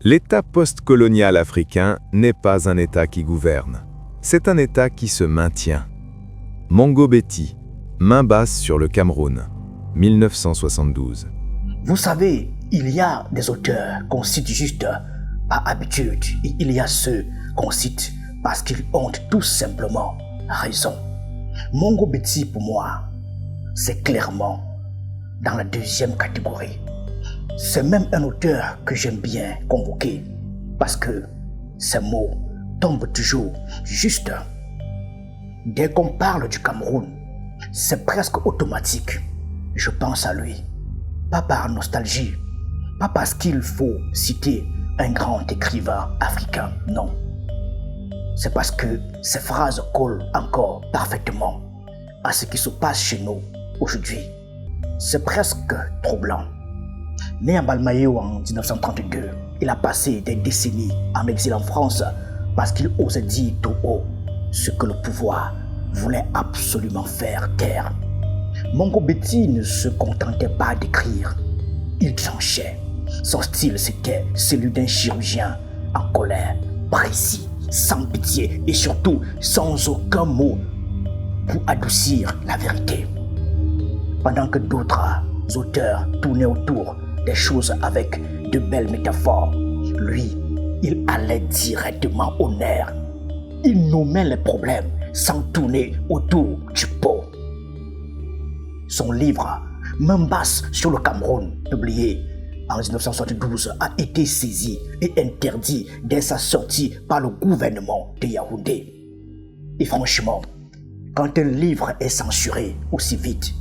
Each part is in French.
L'État post-colonial africain n'est pas un État qui gouverne. C'est un État qui se maintient. Mongo Betty, main basse sur le Cameroun, 1972. Vous savez, il y a des auteurs qu'on cite juste par habitude et il y a ceux qu'on cite parce qu'ils ont tout simplement raison. Mongo Betty, pour moi, c'est clairement dans la deuxième catégorie. C'est même un auteur que j'aime bien convoquer parce que ces mots tombent toujours juste. Dès qu'on parle du Cameroun, c'est presque automatique. Je pense à lui. Pas par nostalgie, pas parce qu'il faut citer un grand écrivain africain, non. C'est parce que ces phrases collent encore parfaitement à ce qui se passe chez nous aujourd'hui. C'est presque troublant. Né à Balmayo en 1932, il a passé des décennies en exil en France parce qu'il osait dire tout haut ce que le pouvoir voulait absolument faire taire. Mongo Betty ne se contentait pas d'écrire, il tranchait. Son style, c'était celui d'un chirurgien en colère, précis, sans pitié et surtout sans aucun mot pour adoucir la vérité. Pendant que d'autres auteurs tournaient autour des choses avec de belles métaphores, lui, il allait directement au nerf. Il nommait les problèmes sans tourner autour du pot. Son livre, Main basse sur le Cameroun, publié en 1972, a été saisi et interdit dès sa sortie par le gouvernement de Yaoundé. Et franchement, quand un livre est censuré aussi vite,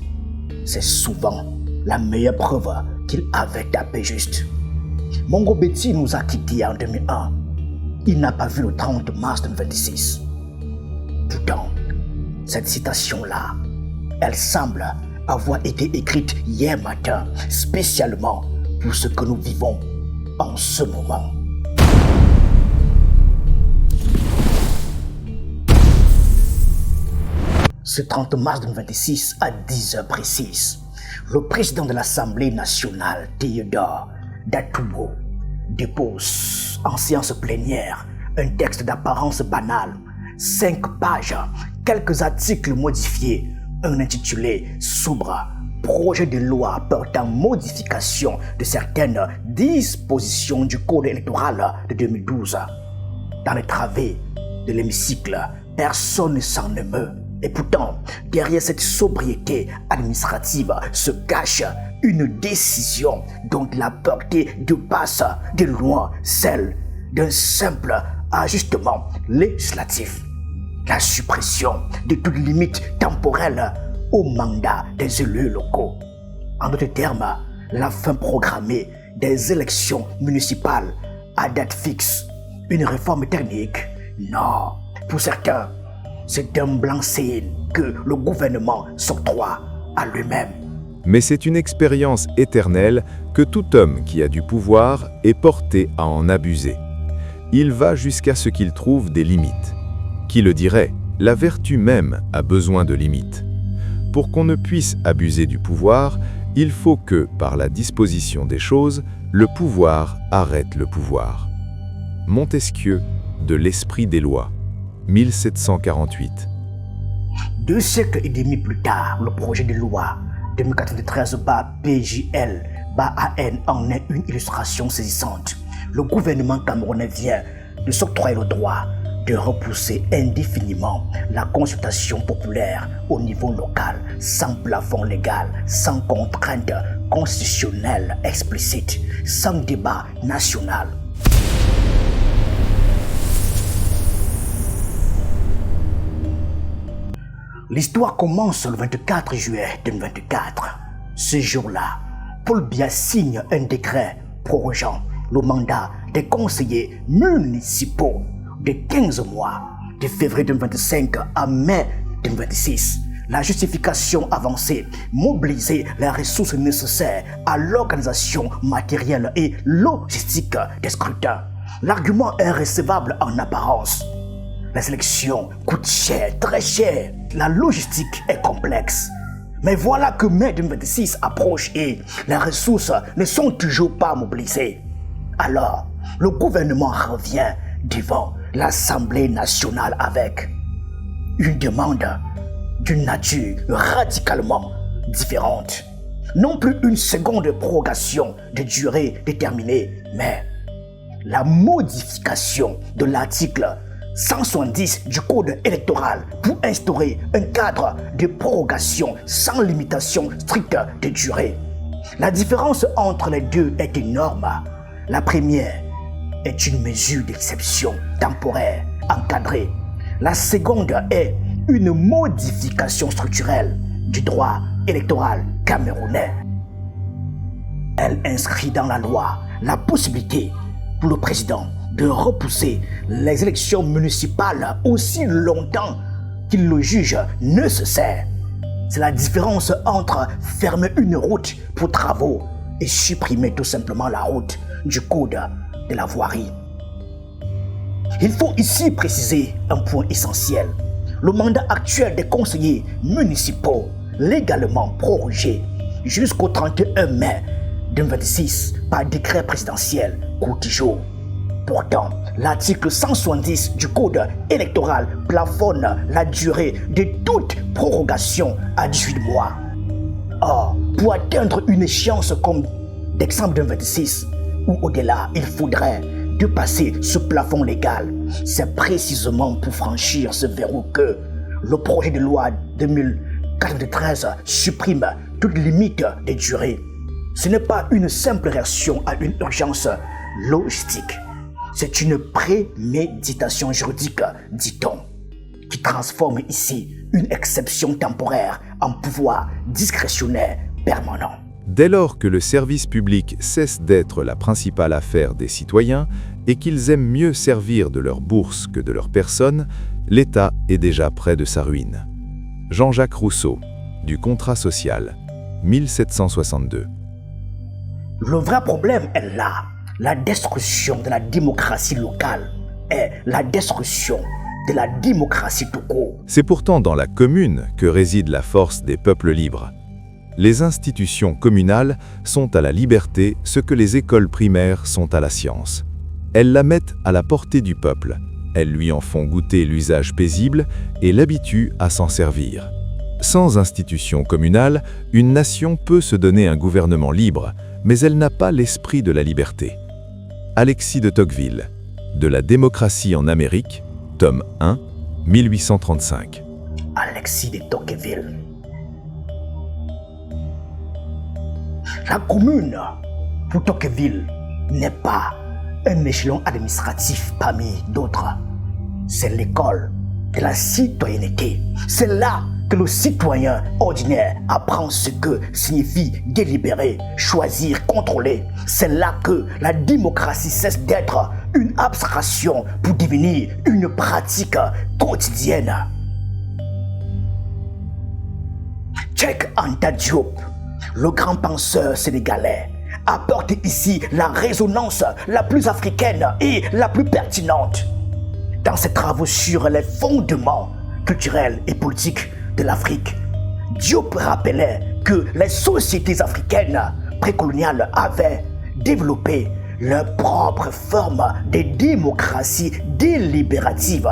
c'est souvent la meilleure preuve qu'il avait tapé juste. Mongo Betty nous a quittés en 2001. Il n'a pas vu le 30 mars 2026. Pourtant, cette citation-là, elle semble avoir été écrite hier matin, spécialement pour ce que nous vivons en ce moment. Ce 30 mars 2026 à 10h précises, le président de l'Assemblée nationale, Théodore Datoubo, dépose en séance plénière un texte d'apparence banale, 5 pages, quelques articles modifiés, un intitulé sobre « Projet de loi portant modification de certaines dispositions du Code électoral de 2012 ». Dans les travées de l'hémicycle, personne ne s'en émeut. Et pourtant, derrière cette sobriété administrative se cache une décision dont la portée dépasse de loin celle d'un simple ajustement législatif. La suppression de toute limite temporelle au mandat des élus locaux. En d'autres termes, la fin programmée des élections municipales à date fixe. Une réforme technique? Non. Pour certains, c'est un blanc-seing que le gouvernement s'octroie à lui-même. Mais c'est une expérience éternelle que tout homme qui a du pouvoir est porté à en abuser. Il va jusqu'à ce qu'il trouve des limites. Qui le dirait, la vertu même a besoin de limites. Pour qu'on ne puisse abuser du pouvoir, il faut que, par la disposition des choses, le pouvoir arrête le pouvoir. Montesquieu, de l'Esprit des lois, 1748. 2 siècles et demi plus tard, le projet de loi 2093-PJL-AN en est une illustration saisissante. Le gouvernement camerounais vient de s'octroyer le droit de repousser indéfiniment la consultation populaire au niveau local, sans plafond légal, sans contrainte constitutionnelle explicite, sans débat national. L'histoire commence le 24 juillet 2024. Ce jour-là, Paul Biya signe un décret prorogeant le mandat des conseillers municipaux de 15 mois, de février 2025 à mai 2026. La justification avancée, mobiliser les ressources nécessaires à l'organisation matérielle et logistique des scrutins. L'argument est recevable en apparence. Les élections coûtent cher, très cher. La logistique est complexe. Mais voilà que mai 2026 approche et les ressources ne sont toujours pas mobilisées. Alors, le gouvernement revient devant l'Assemblée nationale avec une demande d'une nature radicalement différente. Non plus une seconde prorogation de durée déterminée, mais la modification de l'article 170 du Code électoral pour instaurer un cadre de prorogation sans limitation stricte de durée. La différence entre les deux est énorme. La première est une mesure d'exception temporaire encadrée. La seconde est une modification structurelle du droit électoral camerounais. Elle inscrit dans la loi la possibilité pour le président de repousser les élections municipales aussi longtemps qu'il le juge nécessaire. C'est la différence entre fermer une route pour travaux et supprimer tout simplement la route du code de la voirie. Il faut ici préciser un point essentiel. Le mandat actuel des conseillers municipaux, légalement prorogé jusqu'au 31 mai 2026 par décret présidentiel court toujours. Pourtant, l'article 170 du Code électoral plafonne la durée de toute prorogation à 18 mois. Or, pour atteindre une échéance comme décembre 2026 ou au-delà, il faudrait dépasser ce plafond légal. C'est précisément pour franchir ce verrou que le projet de loi 2093 supprime toute limite de durée. Ce n'est pas une simple réaction à une urgence logistique. C'est une préméditation juridique, dit-on, qui transforme ici une exception temporaire en pouvoir discrétionnaire permanent. Dès lors que le service public cesse d'être la principale affaire des citoyens et qu'ils aiment mieux servir de leur bourse que de leur personne, l'État est déjà près de sa ruine. Jean-Jacques Rousseau, du Contrat social, 1762. Le vrai problème est là. La destruction de la démocratie locale est la destruction de la démocratie tout court. C'est pourtant dans la commune que réside la force des peuples libres. Les institutions communales sont à la liberté ce que les écoles primaires sont à la science. Elles la mettent à la portée du peuple. Elles lui en font goûter l'usage paisible et l'habituent à s'en servir. Sans institutions communales, une nation peut se donner un gouvernement libre, mais elle n'a pas l'esprit de la liberté. Alexis de Tocqueville, De la démocratie en Amérique, tome 1, 1835. Alexis de Tocqueville. La commune, pour Tocqueville, n'est pas un échelon administratif parmi d'autres. C'est l'école de la citoyenneté. C'est là que le citoyen ordinaire apprend ce que signifie délibérer, choisir, contrôler. C'est là que la démocratie cesse d'être une abstraction pour devenir une pratique quotidienne. Cheikh Anta Diop, le grand penseur sénégalais, apporte ici la résonance la plus africaine et la plus pertinente. Dans ses travaux sur les fondements culturels et politiques de l'Afrique, Diop rappelait que les sociétés africaines précoloniales avaient développé leur propre forme de démocratie délibérative,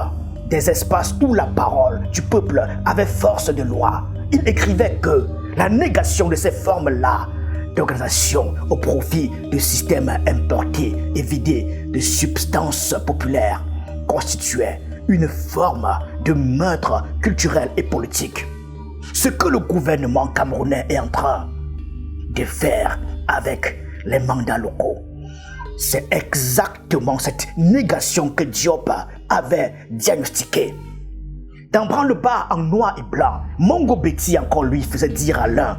des espaces où la parole du peuple avait force de loi. Il écrivait que la négation de ces formes-là d'organisation au profit de systèmes importés et vidés de substances populaires constituait une forme de meurtre culturel et politique. Ce que le gouvernement camerounais est en train de faire avec les mandats locaux, c'est exactement cette négation que Diop avait diagnostiquée. Dans Branle-Bas en noir et blanc, Mongo Betty encore lui faisait dire à l'un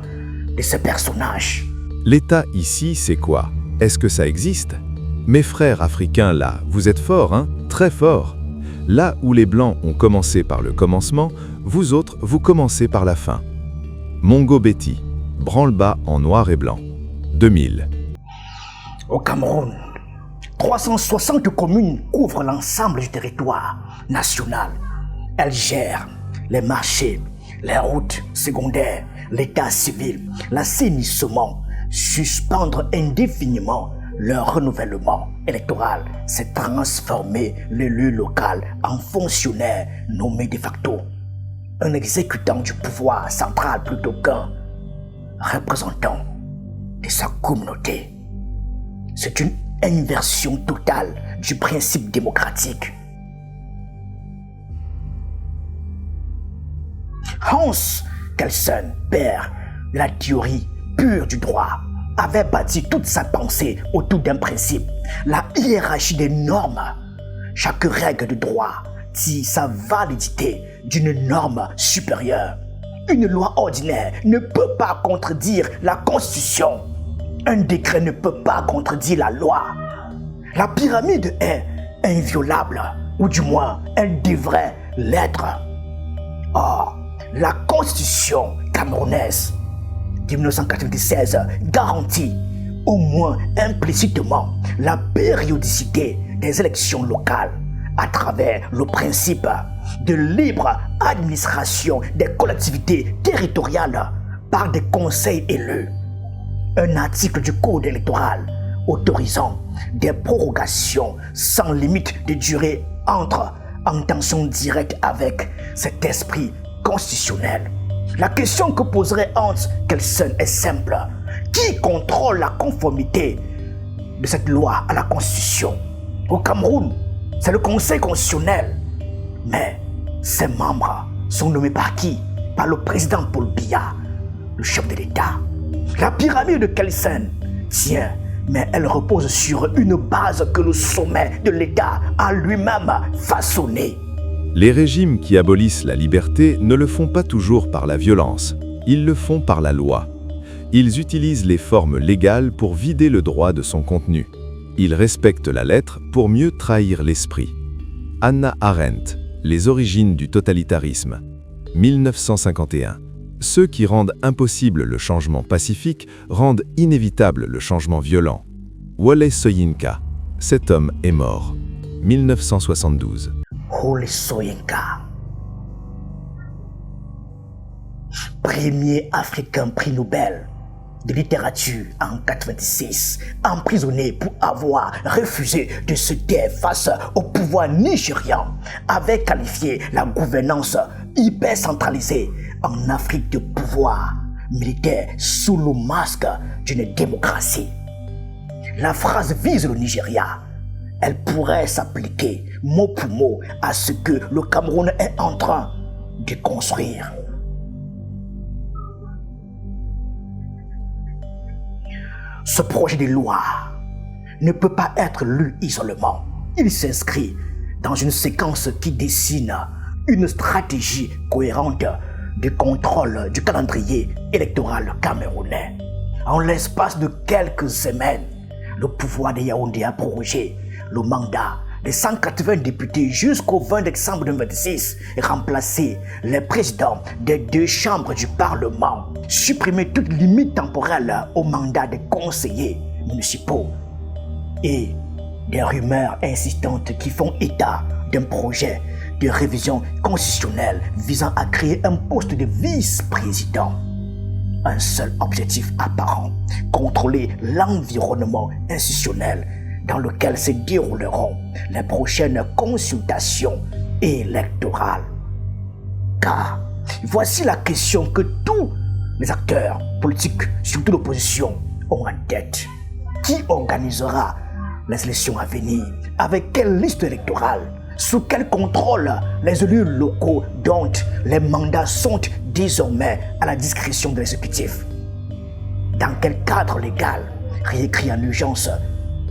de ses personnages: L'État ici, c'est quoi? Est-ce que ça existe? Mes frères africains là, vous êtes forts, hein? Très forts. Là où les Blancs ont commencé par le commencement, vous autres, vous commencez par la fin. Mongo Betty, Branle-Bas en noir et blanc, 2000. Au Cameroun, 360 communes couvrent l'ensemble du territoire national. Elles gèrent les marchés, les routes secondaires, l'état civil, l'assainissement, suspendre indéfiniment leur renouvellement électoral, c'est transformer l'élu local en fonctionnaire nommé de facto, un exécutant du pouvoir central plutôt qu'un représentant de sa communauté. C'est une inversion totale du principe démocratique. Hans Kelsen, père de la théorie pure du droit, avait bâti toute sa pensée autour d'un principe, la hiérarchie des normes. Chaque règle de droit tire sa validité d'une norme supérieure. Une loi ordinaire ne peut pas contredire la Constitution. Un décret ne peut pas contredire la loi. La pyramide est inviolable, ou du moins, elle devrait l'être. Or, la Constitution camerounaise de 1996 garantit, au moins implicitement, la périodicité des élections locales à travers le principe de libre administration des collectivités territoriales par des conseils élus. Un article du Code électoral autorisant des prorogations sans limite de durée entre en tension directe avec cet esprit constitutionnel. La question que poserait Hans Kelsen est simple. Qui contrôle la conformité de cette loi à la Constitution? Au Cameroun, c'est le Conseil constitutionnel. Mais ses membres sont nommés par qui? Par le président Paul Biya, le chef de l'État. La pyramide de Kelsen tient, mais elle repose sur une base que le sommet de l'État a lui-même façonnée. Les régimes qui abolissent la liberté ne le font pas toujours par la violence, ils le font par la loi. Ils utilisent les formes légales pour vider le droit de son contenu. Ils respectent la lettre pour mieux trahir l'esprit. Hannah Arendt, Les origines du totalitarisme, 1951. Ceux qui rendent impossible le changement pacifique rendent inévitable le changement violent. Wole Soyinka, Cet homme est mort, 1972. Wole Soyinka, premier africain prix Nobel de littérature en 1986, emprisonné pour avoir refusé de se taire face au pouvoir nigérian, avait qualifié la gouvernance hyper centralisée en Afrique de pouvoir militaire sous le masque d'une démocratie. La phrase vise le Nigeria. Elle pourrait s'appliquer mot pour mot à ce que le Cameroun est en train de construire. Ce projet de loi ne peut pas être lu isolément. Il s'inscrit dans une séquence qui dessine une stratégie cohérente de contrôle du calendrier électoral camerounais. En l'espace de quelques semaines, le pouvoir de Yaoundé a prorogé le mandat de 180 députés jusqu'au 20 décembre 2026 et remplacé les présidents des deux chambres du Parlement, supprimer toute limite temporelle au mandat des conseillers municipaux et des rumeurs insistantes qui font état d'un projet de révision constitutionnelle visant à créer un poste de vice-président. Un seul objectif apparent, contrôler l'environnement institutionnel dans lequel se dérouleront les prochaines consultations électorales. Car voici la question que tous les acteurs politiques, surtout l'opposition, ont en tête. Qui organisera les élections à venir? Avec quelle liste électorale? Sous quel contrôle les élus locaux dont les mandats sont désormais à la discrétion de l'exécutif? Dans quel cadre légal, réécrit en urgence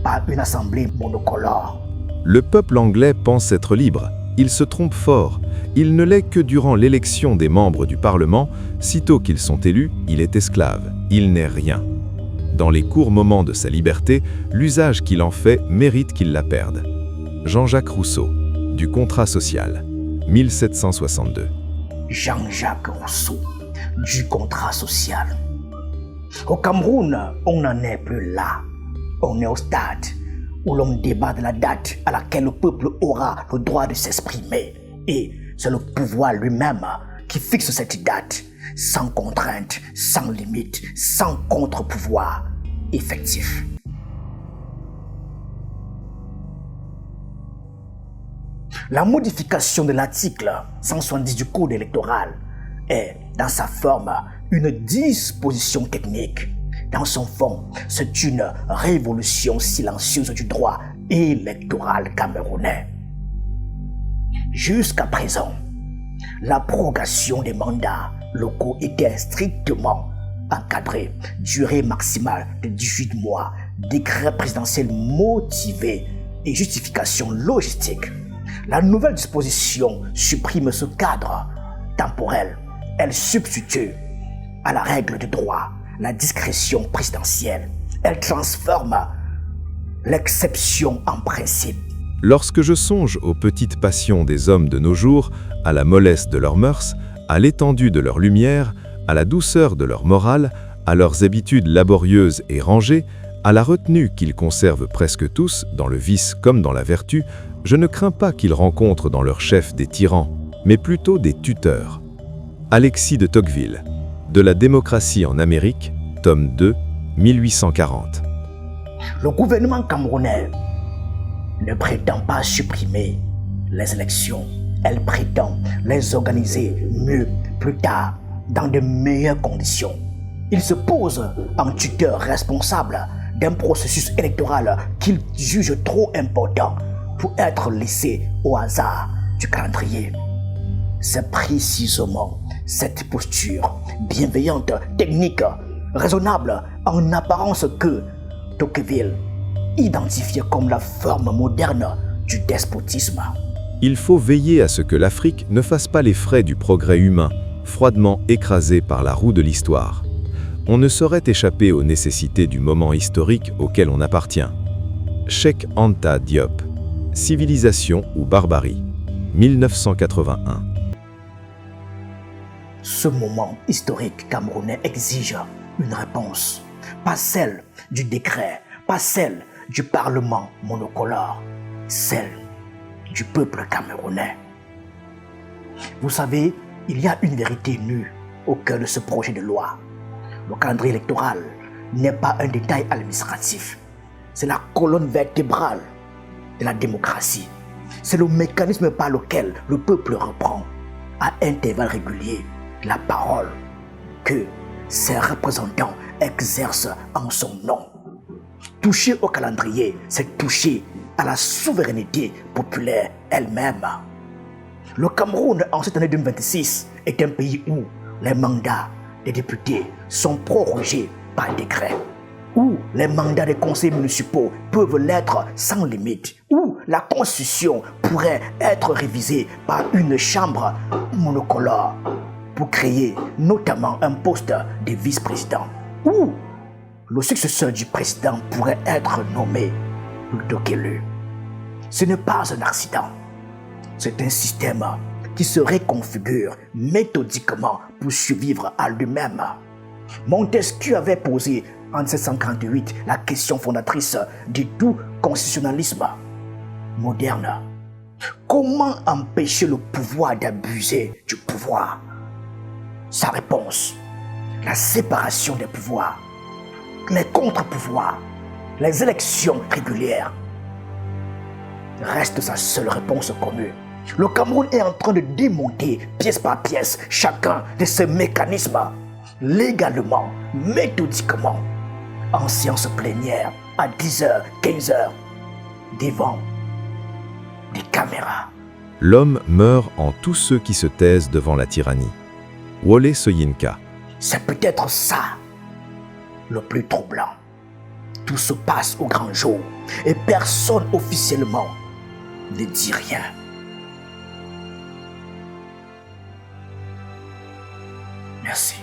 par une assemblée monocolore? Le peuple anglais pense être libre. Il se trompe fort. Il ne l'est que durant l'élection des membres du Parlement. Sitôt qu'ils sont élus, il est esclave. Il n'est rien. Dans les courts moments de sa liberté, l'usage qu'il en fait mérite qu'il la perde. Jean-Jacques Rousseau, du contrat social, 1762. Jean-Jacques Rousseau, du contrat social. Au Cameroun, on n'en est plus là. On est au stade où l'on débat de la date à laquelle le peuple aura le droit de s'exprimer. Et c'est le pouvoir lui-même qui fixe cette date, sans contrainte, sans limite, sans contre-pouvoir effectif. La modification de l'article 170 du Code électoral est, dans sa forme, une disposition technique. Dans son fond, c'est une révolution silencieuse du droit électoral camerounais. Jusqu'à présent, la prorogation des mandats locaux était strictement encadrée. Durée maximale de 18 mois, décret présidentiel motivé et justification logistique. La nouvelle disposition supprime ce cadre temporel. Elle substitue à la règle de droit la discrétion présidentielle. Elle transforme l'exception en principe. Lorsque je songe aux petites passions des hommes de nos jours, à la mollesse de leurs mœurs, à l'étendue de leur lumière, à la douceur de leur morale, à leurs habitudes laborieuses et rangées, à la retenue qu'ils conservent presque tous, dans le vice comme dans la vertu, je ne crains pas qu'ils rencontrent dans leur chef des tyrans, mais plutôt des tuteurs. Alexis de Tocqueville, De la démocratie en Amérique, tome 2, 1840. Le gouvernement camerounais ne prétend pas supprimer les élections. Elle prétend les organiser mieux plus tard, dans de meilleures conditions. Il se pose en tuteur responsable d'un processus électoral qu'il juge trop important pour être laissé au hasard du calendrier. C'est précisément cette posture bienveillante, technique, raisonnable en apparence que Tocqueville identifiait comme la forme moderne du despotisme. Il faut veiller à ce que l'Afrique ne fasse pas les frais du progrès humain, froidement écrasé par la roue de l'histoire. On ne saurait échapper aux nécessités du moment historique auquel on appartient. Cheikh Anta Diop, Civilisation ou barbarie, 1981. Ce moment historique camerounais exige une réponse, pas celle du décret, pas celle du Parlement monocolore, celle du peuple camerounais. Vous savez, il y a une vérité nue au cœur de ce projet de loi. Le calendrier électoral n'est pas un détail administratif, c'est la colonne vertébrale de la démocratie. C'est le mécanisme par lequel le peuple reprend, à intervalles réguliers, la parole que ses représentants exercent en son nom. Toucher au calendrier, c'est toucher à la souveraineté populaire elle-même. Le Cameroun, en cette année 2026, est un pays où les mandats des députés sont prorogés par décret, où les mandats des conseils municipaux peuvent l'être sans limite, où la Constitution pourrait être révisée par une chambre monocolore pour créer notamment un poste de vice-président, où le successeur du président pourrait être nommé plutôt qu'élu. Ce n'est pas un accident, c'est un système qui se reconfigure méthodiquement pour survivre à lui-même. Montesquieu avait posé en 1748 la question fondatrice de tout constitutionnalisme moderne. Comment empêcher le pouvoir d'abuser du pouvoir? Sa réponse, la séparation des pouvoirs, les contre-pouvoirs, les élections régulières, reste sa seule réponse commune. Le Cameroun est en train de démonter pièce par pièce chacun de ces mécanismes, légalement, méthodiquement, en séance plénière, à 10h, 15h, devant des caméras. L'homme meurt en tous ceux qui se taisent devant la tyrannie. Wole Soyinka. C'est peut-être ça le plus troublant. Tout se passe au grand jour et personne officiellement ne dit rien. Merci.